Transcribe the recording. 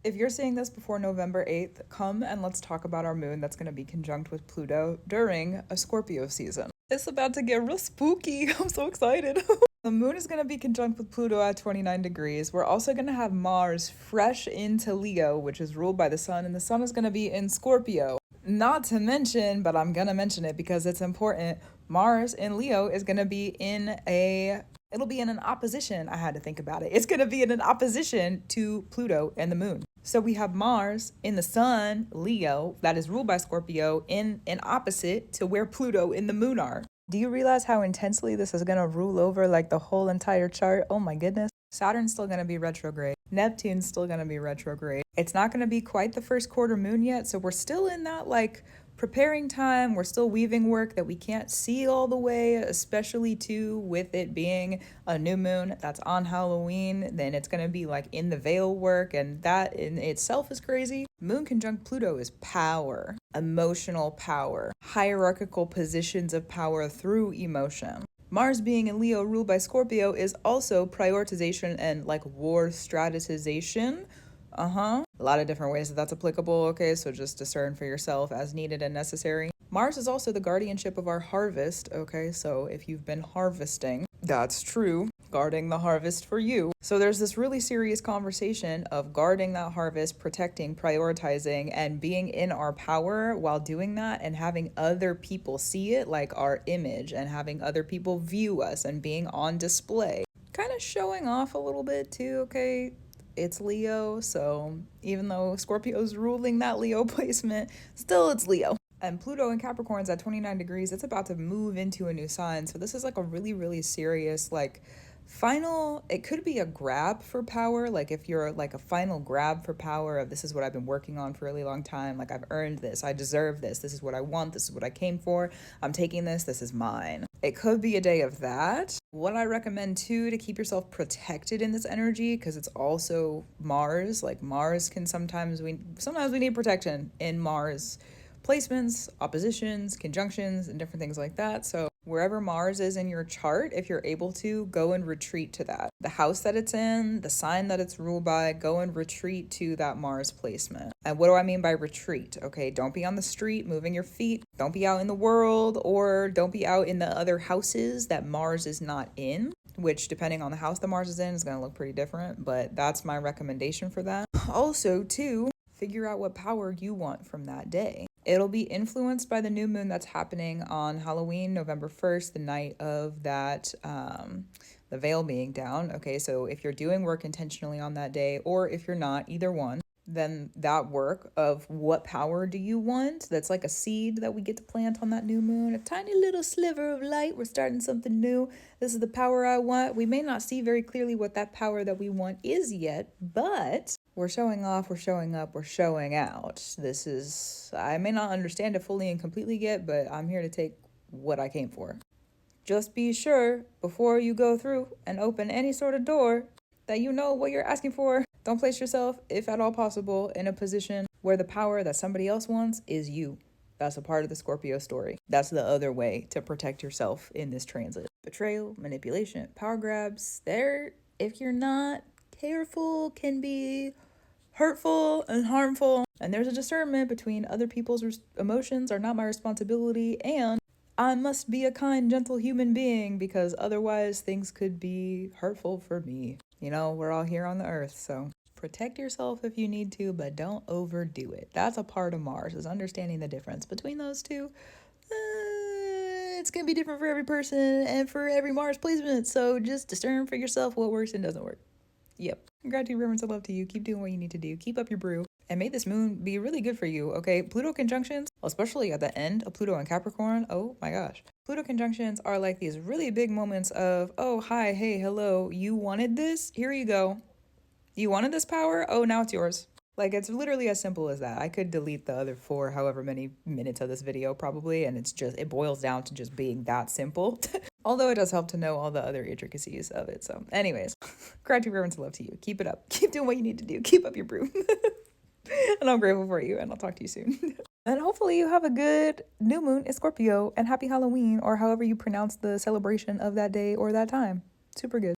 If you're seeing this before November 8th, come and let's talk about our moon that's going to be conjunct with Pluto during a Scorpio season. It's about to get real spooky. I'm so excited. The moon is going to be conjunct with Pluto at 29 degrees. We're also going to have Mars fresh into Leo, which is ruled by the sun, and the sun is going to be in Scorpio. Not to mention, but I'm going to mention it because it's important, Mars in Leo is going to be it'll be in an opposition. I had to think about it. It's going to be in an opposition to Pluto and the moon. So we have Mars in the sun, Leo, that is ruled by Scorpio, in an opposite to where Pluto and the moon are. Do you realize how intensely this is going to rule over like the whole entire chart? Oh my goodness. Saturn's still going to be retrograde. Neptune's still going to be retrograde. It's not going to be quite the first quarter moon yet, so we're still in that like preparing time. We're still weaving work that we can't see all the way, especially too with it being a new moon that's on Halloween. Then it's going to be like in the veil work, and that in itself is crazy. Moon conjunct Pluto is power, emotional power, hierarchical positions of power through emotion. Mars being in Leo ruled by Scorpio is also prioritization and like war strategization. A lot of different ways that that's applicable, okay? So just discern for yourself as needed and necessary. Mars is also the guardianship of our harvest, okay? So if you've been harvesting, that's true. Guarding the harvest for you. So there's this really serious conversation of guarding that harvest, protecting, prioritizing, and being in our power while doing that, and having other people see it, like our image, and having other people view us and being on display. Kind of showing off a little bit too, okay? It's Leo, so even though Scorpio's ruling that Leo placement, still it's Leo. And Pluto and Capricorn's at 29 degrees. It's about to move into a new sign. So this is like a really, really serious, like, final, it could be a grab for power. Like if you're like a final grab for power of this is what I've been working on for a really long time. Like I've earned this, I deserve this, this is what I want, this is what I came for, I'm taking this is mine. It could be a day of that. What I recommend too to keep yourself protected in this energy, because it's also Mars. Like Mars can sometimes we need protection in Mars placements, oppositions, conjunctions, and different things like that. So wherever Mars is in your chart, if you're able to, go and retreat to that. The house that it's in, the sign that it's ruled by, go and retreat to that Mars placement. And what do I mean by retreat? Okay, don't be on the street moving your feet. Don't be out in the world, or don't be out in the other houses that Mars is not in, which depending on the house that Mars is in is going to look pretty different, but that's my recommendation for that. Also, too, figure out what power you want from that day. It'll be influenced by the new moon that's happening on Halloween, November 1st, the night of that, the veil being down. Okay, so if you're doing work intentionally on that day, or if you're not, either one, then that work of what power do you want? That's like a seed that we get to plant on that new moon, a tiny little sliver of light. We're starting something new. This is the power I want. We may not see very clearly what that power that we want is yet, but we're showing off, we're showing up, we're showing out. This is, I may not understand it fully and completely yet, but I'm here to take what I came for. Just be sure before you go through and open any sort of door that you know what you're asking for. Don't place yourself, if at all possible, in a position where the power that somebody else wants is you. That's a part of the Scorpio story. That's the other way to protect yourself in this transit. Betrayal, manipulation, power grabs, if you're not careful, can be hurtful and harmful. And there's a discernment between other people's emotions are not my responsibility, and I must be a kind, gentle human being, because otherwise things could be hurtful for me. You know, we're all here on the earth, so protect yourself if you need to, but don't overdo it. That's a part of Mars, is understanding the difference between those two. It's going to be different for every person and for every Mars placement, so just discern for yourself what works and doesn't work. Yep. Gratitude, reverence, and love to you. Keep doing what you need to do. Keep up your brew. And may this moon be really good for you, okay? Pluto conjunctions, especially at the end of Pluto and Capricorn, oh my gosh. Pluto conjunctions are like these really big moments of, oh, hi, hey, hello, you wanted this? Here you go. You wanted this power? Oh, now it's yours. Like, it's literally as simple as that. I could delete the other however many minutes of this video probably, and it boils down to just being that simple. Although it does help to know all the other intricacies of it. So anyways, gratitude, reverence, and love to you. Keep it up. Keep doing what you need to do. Keep up your brew. And I'm grateful for you, and I'll talk to you soon. And hopefully you have a good new moon in Scorpio, and happy Halloween, or however you pronounce the celebration of that day or that time. Super good.